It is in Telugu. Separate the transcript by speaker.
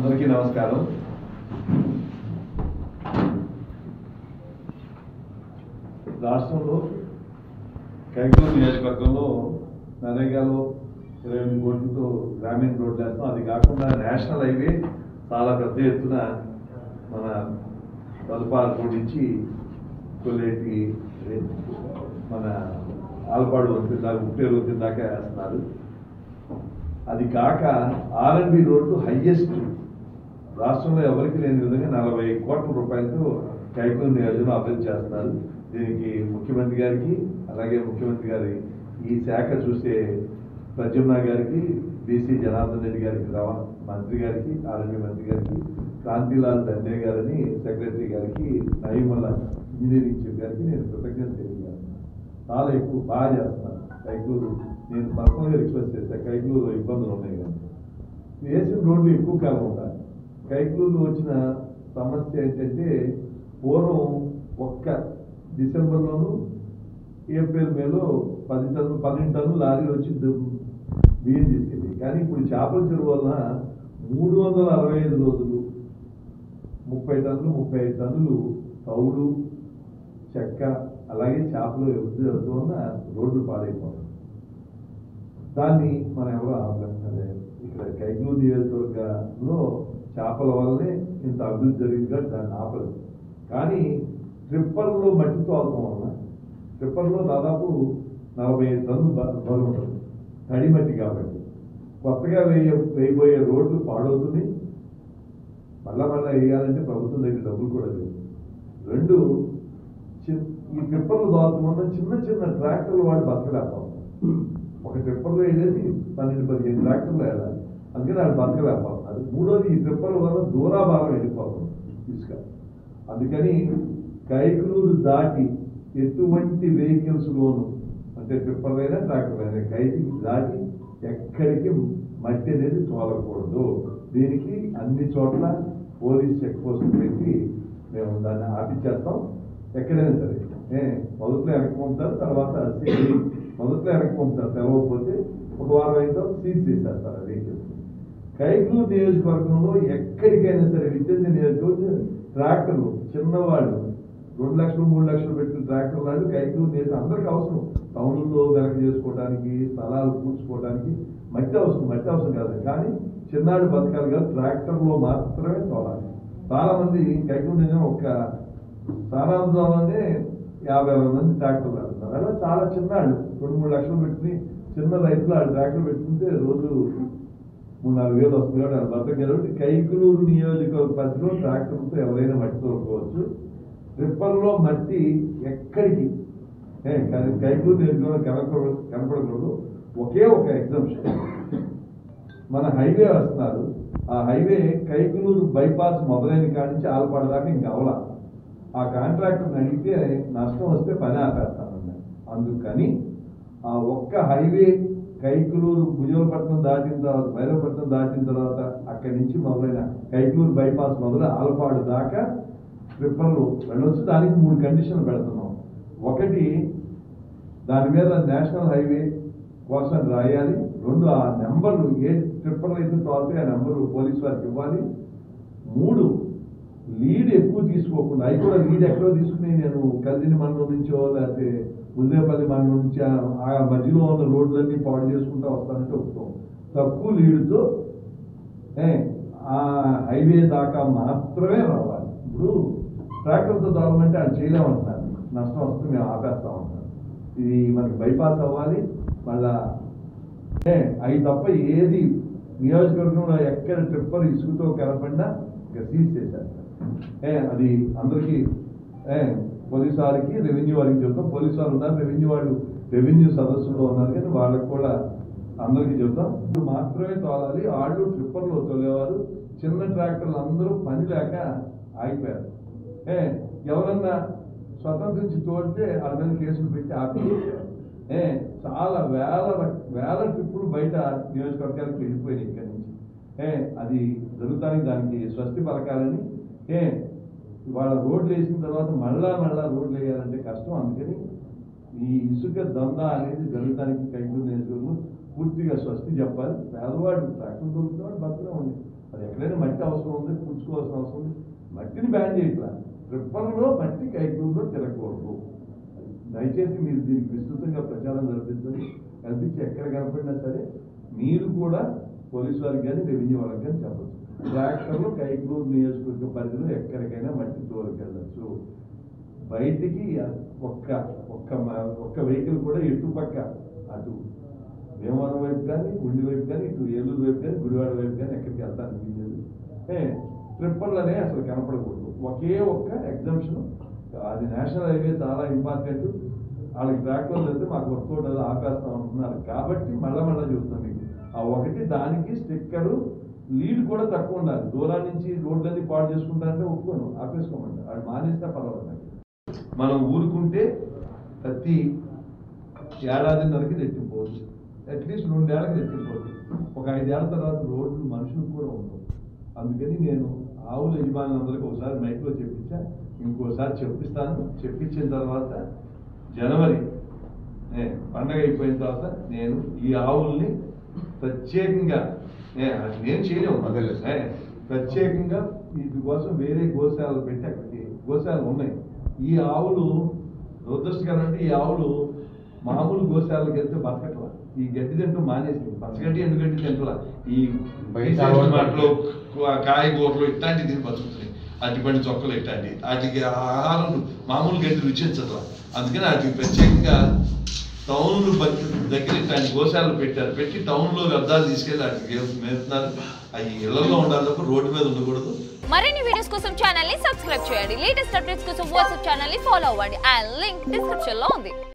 Speaker 1: అందరికీ నమస్కారం. రాష్ట్రంలో కైకలూరు నియోజకవర్గంలో నరేగాలో 28 కోట్లతో గ్రామీణ రోడ్లు వేస్తాం. అది కాకుండా నేషనల్ హైవే చాలా పెద్ద ఎత్తున మన తలుపాల నుంచి కొల్లేటి మన ఆల్పాడు వరకు దాకా ముప్పేరు వరకు దాకా వేస్తున్నారు. అది కాక R&B రోడ్డు హైయెస్ట్ రాష్ట్రంలో ఎవరికి లేని విధంగా 40 కోట్ల రూపాయలతో కైకలూరు నియోజకవర్గం అభివృద్ధి చేస్తున్నారు. దీనికి ముఖ్యమంత్రి గారికి, అలాగే ముఖ్యమంత్రి గారి ఈ శాఖ చూసే ప్రద్యుమ్న గారికి, బీసీ జనార్దన్ రెడ్డి గారికి, మంత్రి గారికి, R&B మంత్రి గారికి, కాంతిలాల్ దండే గారిని సెక్రటరీ గారికి, నయీముల్ల ఇంజనీరింగ్ చీఫ్ గారికి నేను కృతజ్ఞత తెలియజేస్తున్నాను. చాలా ఎక్కువ బాగా చేస్తున్నారు కైకలూరు. నేను పర్సనల్గా రిక్వెస్ట్ చేస్తాను, కైకలూరు ఇబ్బందులు ఉన్నాయి కానీ వేసిన రోడ్లు ఎక్కువ కాలం ఉంటాయి. కైకలూరు వచ్చిన సమస్య ఏంటంటే పూర్వం ఒక్క డిసెంబర్లోను ఏప్రిల్ మేలో 12 టన్నులు లారీలు వచ్చి బియ్యం తీసుకెళ్ళి, కానీ ఇప్పుడు చేపల చెరువు వలన 365 రోజులు 30 టన్నులు 35 టన్నులు తౌడు చెక్క అలాగే చేపలు ఎప్పుడు జరుగుతున్న రోడ్లు పాడైపోతాయి. దాన్ని మనం ఎవరు ఆపలేము. ఇక్కడ కైకలూరు నియోజకవర్గంలో చేపల వల్లనే ఇంత అభివృద్ధి జరిగిందిగా దాన్ని ఆపలేదు. కానీ ట్రిప్పర్లో మట్టి తోలటం వల్ల ట్రిప్పర్లో దాదాపు 45 టన్నులు బరువు ఉంటుంది, తడి మట్టి. కాబట్టి కొత్తగా వేయబోయే రోడ్లు పాడవుతుంది. మళ్ళా వేయాలంటే ప్రభుత్వం దగ్గర డబ్బులు కూడా లేదు. రెండు, ఈ ట్రిప్పర్లు దోలటం వల్ల చిన్న చిన్న ట్రాక్టర్లు వాడు బతకలేకపోతాం. ఒక ట్రిప్పర్లో వెళ్ళేది 12-15 ట్రాక్టర్లు వెళ్ళాలి, అందుకని వాళ్ళు బతకలేకపోతాం. అది మూడోది, ఈ ట్రిప్పర్ల వల్ల దూరాభారం వెళ్ళిపోతుంది ఇసుక. అందుకని కైకలూరు దాటి ఎటువంటి వెహికల్స్ లోను, అంటే ట్రిప్పర్ అయినా ట్రాక్టర్ అయినా కైకి దాటి ఎక్కడికి మట్టి అనేది తోలకూడదు. దీనికి అన్ని చోట్ల పోలీస్ చెక్ పోస్ట్ పెట్టి మేము దాన్ని ఆపించేస్తాం. ఎక్కడైనా సరే మొదట్లో వెనక్కి పంపుతారు, తర్వాత మొదట్లో వెనక్కి పంపుతారు, తెలవకపోతే ఒక వారం అయితే సీజ్ చేసేస్తారు ఆ వెహికల్స్. కైకలూరు నియోజకవర్గంలో ఎక్కడికైనా సరే విద్యుత్ నియోజకవర్గం ట్రాక్టర్లు చిన్నవాళ్ళు 2 లక్షలు 3 లక్షలు పెట్టిన ట్రాక్టర్ వాళ్ళు కైకలూరు నియోజకవర్గం అందరికీ అవసరం. టౌన్లో వెనక చేసుకోవడానికి, స్థలాలు పూడ్చుకోవడానికి మట్టి అవసరం కాదు. కానీ చిన్నాడు బతకాలి కాదు, ట్రాక్టర్లో మాత్రమే తోలాలి. చాలా మంది కైకలూరు నియోజకవర్గం ఒక్క సారాంధ్రంలోనే 50,000 మంది ట్రాక్టర్లు వెళ్తున్నారు. అలా చాలా చిన్నాడు 2-3 లక్షలు పెట్టుకుని చిన్న రైతులు ఆ ట్రాక్టర్ పెట్టుకుంటే రోజు 3-4 వేలు వస్తుంది. కాబట్టి బతకగలరు. కైకలూరు నియోజకవర్గ పరిధిలో ట్రాక్టర్తో ఎవరైనా మట్టి తోలుకోవచ్చు. ట్రిప్పర్లో మట్టి ఎక్కడికి కైకలూరు నియోజకవర్గం కనపడకూడదు. ఒకే ఒక ఎగ్జాంప్షన్, మన హైవే వస్తున్నారు. ఆ హైవే కైకలూరు బైపాస్ మొదలైన కాడి నుంచి ఆలపాడు దాకా ఇంకా అవలా. ఆ కాంట్రాక్టర్ని అడిగితే నష్టం వస్తే పని ఆపేస్తానన్నారు. అందుకని ఆ ఒక్క హైవే కైకలూరు భుజవరపట్నం దాటిన తర్వాత, భైరవపట్నం దాటిన తర్వాత అక్కడి నుంచి మొదలైన కైకలూరు బైపాస్ మొదలు ఆలపాడు దాకా ట్రిప్పర్లు వెళ్ళొచ్చు. దానికి 3 కండిషన్లు పెడుతున్నాం. ఒకటి, దాని మీద నేషనల్ హైవే కోసం రాయాలి. 2, ఆ నెంబర్లు ఏ ట్రిప్పర్లు అయితే తోలితే ఆ నెంబరు పోలీసు వారికి ఇవ్వాలి. 3, లీడ్ ఎక్కువ తీసుకోకుండా, అవి కూడా లీడ్ ఎక్కడో తీసుకుని నేను కల్దిని మండలం నుంచో లేకపోతే ఉదయపల్లి మండలం నుంచి ఆ మధ్యలో ఉన్న రోడ్లన్నీ పాడు చేసుకుంటూ వస్తానంటే వస్తాం. తక్కువ లీడ్తో ఆ హైవే దాకా మాత్రమే రావాలి. ఇప్పుడు ట్రాక్టర్తో తోలమంటే అది చేయలేమంటున్నారు, నష్టం వస్తే మేము ఆపేస్తామంటున్నారు. ఇది మనకి బైపాస్ అవ్వాలి. మళ్ళా అవి తప్ప ఏది నియోజకవర్గంలో ఎక్కడ ట్రిప్పర్ ఇసుకతో కలపడినా ఇంకా సీజ్ చేశారు. అది అందరికీ పోలీసు వారికి, రెవెన్యూ వారికి చెబుతాం. పోలీసు వారు ఉన్నారు, రెవెన్యూ సదస్సులో ఉన్నారు, కానీ వాళ్ళకి కూడా అందరికీ చెబుతాం. మాత్రమే తోలాలి. వాళ్ళు ట్రిప్పర్లో తోలేవారు. చిన్న ట్రాక్టర్లు అందరూ పని లేక ఆగిపోయారు. ఎవరన్నా స్వతంత్రించి తోలితే వాళ్ళ మీద కేసులు పెట్టి ఆపి చాలా వేల ట్రిప్పులు బయట నియోజకవర్గానికి వెళ్ళిపోయినాయి ఇక్కడి నుంచి. అది జరుగుతానికి దానికి స్వస్తి పలకాలని, వాళ్ళ రోడ్లు వేసిన తర్వాత మళ్ళా రోడ్లు వేయాలంటే కష్టం. అందుకని ఈ ఇసుక దందా అనేది జరగడానికి కైకూరు నియోజకవర్గం పూర్తిగా స్వస్తి చెప్పాలి. పేదవాడు ట్రాక్టర్ దొరుకుతున్నాడు బతుకునే ఉంది. అది ఎక్కడైనా మట్టి అవసరం ఉంది, పుచ్చుకోవాల్సిన అవసరం ఉంది. మట్టిని బ్యాన్ చేయట్లా. ట్రిప్పర్లో మట్టి కైకూరులో తిరగకూడదు. దయచేసి మీరు దీనికి విస్తృతంగా ప్రచారం జరిపించండి. కల్పించి ఎక్కడ కనపడినా సరే మీరు కూడా పోలీసు వారికి కానీ రెవెన్యూ వాళ్ళకి కానీ చెప్పచ్చు. ట్రాక్టర్లు కైకూరు నియోజకవర్గ పరిధిలో ఎక్కడికైనా మట్టి తోలుకెళ్ళచ్చు. బయటికి ఒక్క వెహికల్ కూడా ఎటుపక్క అటు భీమవరం వైపు కానీ, గుండి వైపు కానీ, ఇటు ఏలూరు వైపు కానీ, గుడివాడ వైపు కానీ ఎక్కడికి వెళ్తానికి వీలేదు. ట్రిప్పర్లనే అసలు కనపడకూడదు. ఒకే ఒక్క ఎగ్జామ్షన్, అది నేషనల్ హైవే చాలా ఇంపార్టెంట్. వాళ్ళకి ట్రాక్టర్లు వెళ్తే మాకు వర్కౌట్ అది ఆపేస్తాం అంటున్నారు కాబట్టి మళ్ళా చూస్తాం మీకు. ఆ ఒకటి దానికి స్టిక్కరు లీడ్ కూడా తక్కువ ఉండాలి. దూరం నుంచి రోడ్లన్నీ పాడు చేసుకుంటారంటే ఒప్పుకోను, ఆపేసుకోమంటారు. అది మానేస్తే పర్వాలేదు. మనం ఊరుకుంటే ప్రతి ఏడాదిన్నరకి రెట్టిపోవచ్చు, అట్లీస్ట్ 2 ఏళ్ళకి రెట్టిపోవచ్చు. ఒక 5 ఏళ్ల తర్వాత రోడ్లు మనుషులకు కూడా ఉండవు. అందుకని నేను ఆవుల యజమానులందరికీ ఒకసారి మైక్లో చెప్పించా, ఇంకోసారి చెప్పిస్తాను. చెప్పించిన తర్వాత జనవరి పండగ అయిపోయిన తర్వాత నేను ఈ ఆవుల్ని ప్రత్యేకంగా నేను చేయలేము, ప్రత్యేకంగా వీటి కోసం వేరే గోశాలలు పెట్టి అక్కడికి గోశాలలు ఉన్నాయి. ఈ ఆవులు దురదృష్టకరం అంటే ఈ ఆవులు మామూలు గోశాలకు వెళ్తే బతకట్లా. ఈ గడ్డి తింటూ మానేసింది. పచ్చగడ్డి ఎండుగడ్డి తింటలా. ఈ మాటలు కాయగూరలు ఇట్లాంటివి తిని బతుకుతున్నాయి. అరటిపండి చొక్కలు ఇట్లాంటివి వాటికి ఆహారం మామూలు గడ్డి రుచించట్లా. అందుకని వాటికి ప్రత్యేకంగా టౌన్లు దగ్గర ఇట్లాంటి గోశాలలు పెట్టారు. పెట్టి టౌన్లో వ్యర్థాలు తీసుకెళ్ళి వాటికి మేపుతున్నారు. అవి ఇళ్లలో ఉండాలి తప్ప రోడ్డు మీద ఉండకూడదు.
Speaker 2: మరిన్ని వీడియోస్ కోసం ఛానల్ ని సబ్స్క్రైబ్ చేయండి. లేటెస్ట్ అప్డేట్స్ కోసం వాట్సాప్ ఛానల్ ని ఫాలో అవ్వండి. ఆ లింక్ డిస్క్రిప్షన్ లో ఉంది.